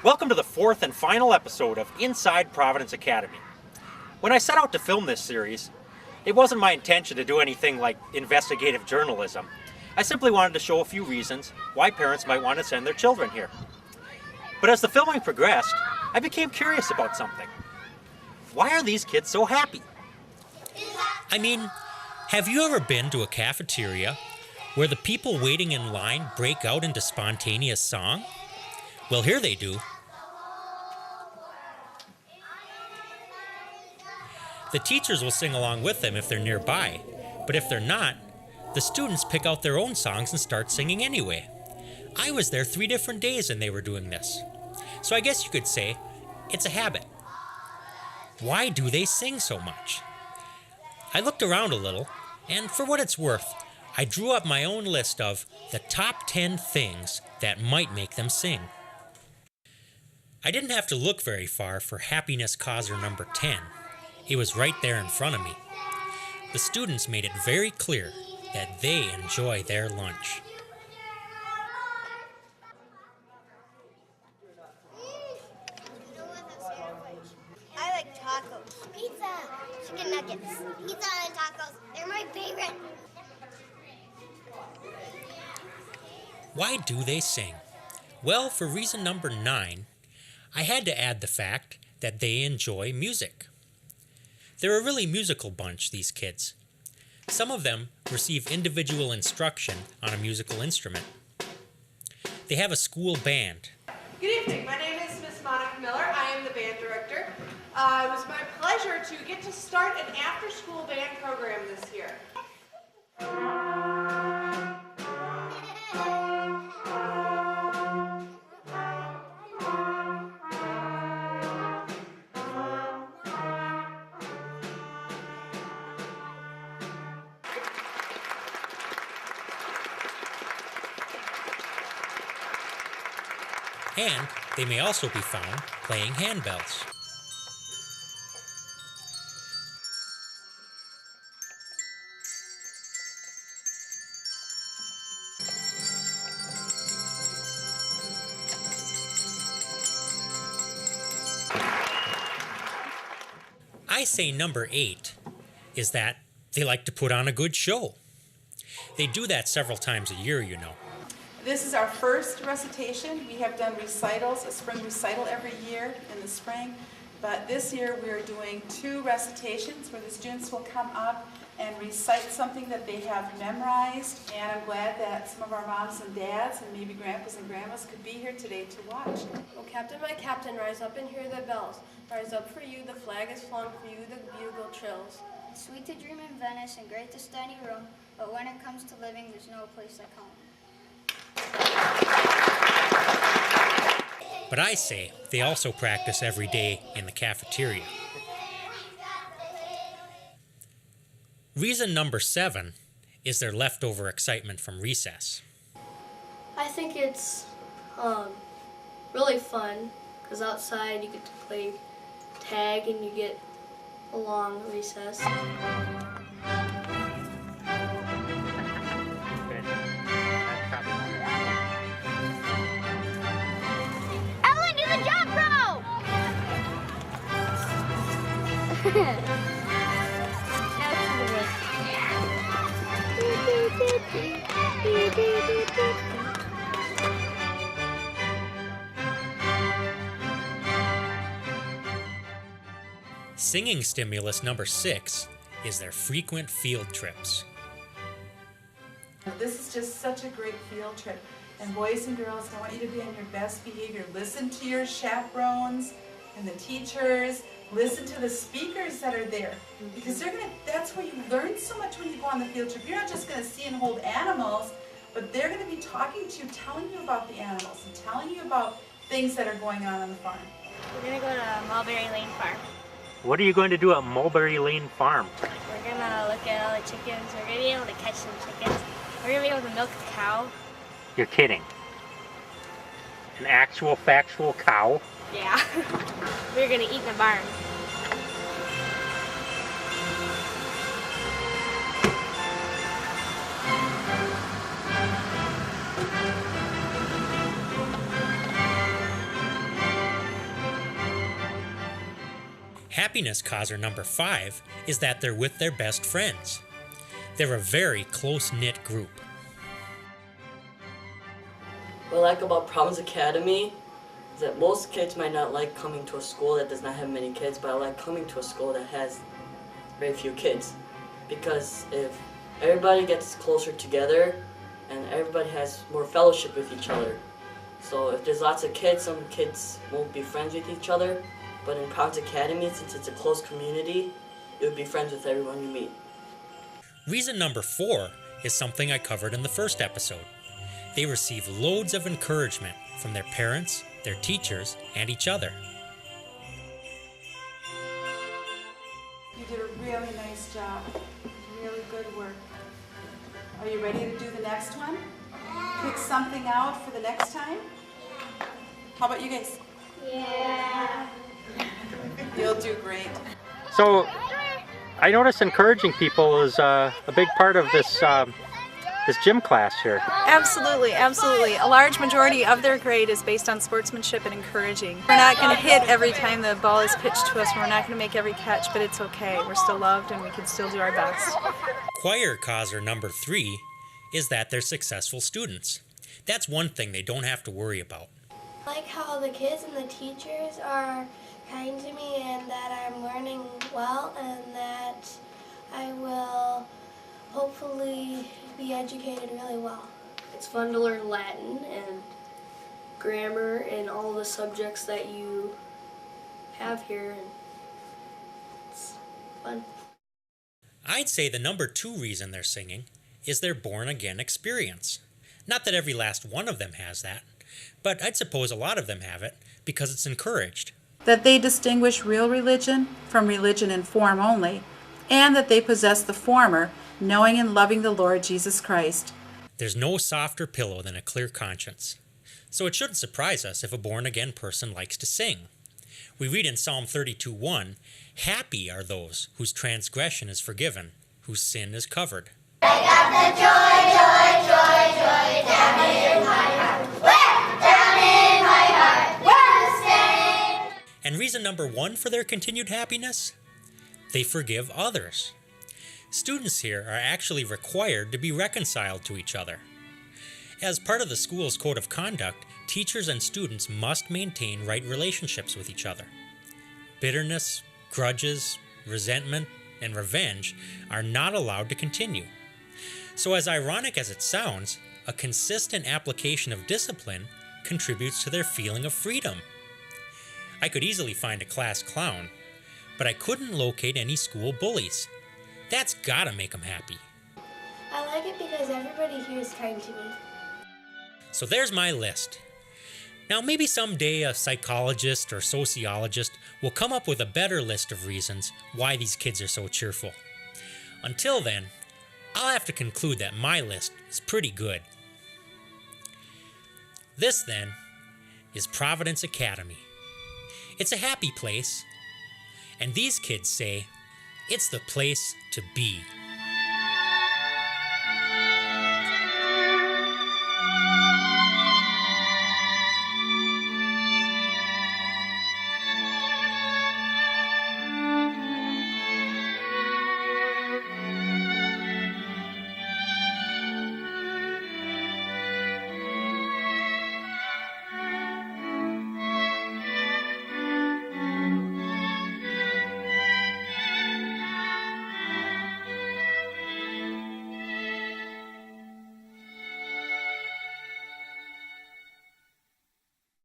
Welcome to the fourth and final episode of Inside Providence Academy. When I set out to film this series, it wasn't my intention to do anything like investigative journalism. I simply wanted to show a few reasons why parents might want to send their children here. But as the filming progressed, I became curious about something. Why are these kids so happy? I mean, have you ever been to a cafeteria where the people waiting in line break out into spontaneous song? Well, here they do. The teachers will sing along with them if they're nearby, but if they're not, the students pick out their own songs and start singing anyway. I was there 3 different days and they were doing this. So I guess you could say it's a habit. Why do they sing so much? I looked around a little, and for what it's worth, I drew up my own list of the top 10 things that might make them sing. I didn't have to look very far for happiness causer number 10. It was right there in front of me. The students made it very clear that they enjoy their lunch. I like tacos. Pizza, chicken nuggets, pizza and tacos. They're my favorite. Why do they sing? Well, for reason number 9, I had to add the fact that they enjoy music. They're a really musical bunch, these kids. Some of them receive individual instruction on a musical instrument. They have a school band. Good evening. My name is Miss Monica Miller. I am the band director. It was my pleasure to get to start an after-school band program this year. And they may also be found playing handbells. I say number 8 is that they like to put on a good show. They do that several times a year, you know. This is our first recitation. We have done recitals, a spring recital every year in the spring, but this year we are doing 2 recitations where the students will come up and recite something that they have memorized, and I'm glad that some of our moms and dads and maybe grandpas and grandmas could be here today to watch. Oh, Captain, my captain, rise up and hear the bells. Rise up for you, the flag is flung for you, the bugle trills. It's sweet to dream in Venice and great to study Rome, but when it comes to living, there's no place like home. But I say they also practice every day in the cafeteria. Reason number 7 is their leftover excitement from recess. I think it's really fun because outside you get to play tag and you get a long recess. Singing stimulus number 6 is their frequent field trips. This is just such a great field trip. And boys and girls, I want you to be on your best behavior. Listen to your chaperones and the teachers. Listen to the speakers that are there, because that's where you learn so much when you go on the field trip. You're not just going to see and hold animals, but they're going to be talking to you, telling you about the animals, and telling you about things that are going on the farm. We're going to go to Mulberry Lane Farm. What are you going to do at Mulberry Lane Farm? We're going to look at all the chickens. We're going to be able to catch some chickens. We're going to be able to milk a cow. You're kidding. An actual factual cow? Yeah. We're going to eat in the barn. Happiness causer number 5 is that they're with their best friends. They're a very close-knit group. What I like about Providence Academy is that most kids might not like coming to a school that does not have many kids, but I like coming to a school that has very few kids. Because if everybody gets closer together and everybody has more fellowship with each other. So if there's lots of kids, some kids won't be friends with each other. But in Providence Academy, since it's a close community, you would be friends with everyone you meet. Reason number 4 is something I covered in the first episode. They receive loads of encouragement from their parents, their teachers, and each other. You did a really nice job. Really good work. Are you ready to do the next one? Pick something out for the next time? How about you guys? Yeah. You'll do great. So I notice encouraging people is a big part of this gym class here. Absolutely, absolutely. A large majority of their grade is based on sportsmanship and encouraging. We're not going to hit every time the ball is pitched to us. We're not going to make every catch, but it's okay. We're still loved and we can still do our best. Choir causer number 3 is that they're successful students. That's one thing they don't have to worry about. I like how the kids and the teachers are kind to me and that I'm learning well and that I will hopefully be educated really well. It's fun to learn Latin and grammar and all the subjects that you have here, and it's fun. I'd say the number 2 reason they're singing is their born-again experience. Not that every last one of them has that, but I'd suppose a lot of them have it because it's encouraged. That they distinguish real religion from religion in form only, and that they possess the former, knowing and loving the Lord Jesus Christ. There's no softer pillow than a clear conscience. So it shouldn't surprise us if a born-again person likes to sing. We read in Psalm 32:1, "Happy are those whose transgression is forgiven, whose sin is covered." I got the joy, joy, joy, joy down in my heart. Where? Down in my heart. Where the staying? And reason number 1 for their continued happiness? They forgive others. Students here are actually required to be reconciled to each other. As part of the school's code of conduct, teachers and students must maintain right relationships with each other. Bitterness, grudges, resentment, and revenge are not allowed to continue. So as ironic as it sounds, a consistent application of discipline contributes to their feeling of freedom. I could easily find a class clown, but I couldn't locate any school bullies. That's gotta make them happy. I like it because everybody here is kind to me. So there's my list. Now maybe someday a psychologist or sociologist will come up with a better list of reasons why these kids are so cheerful. Until then, I'll have to conclude that my list is pretty good. This, then, is Providence Academy. It's a happy place, and these kids say it's the place to be.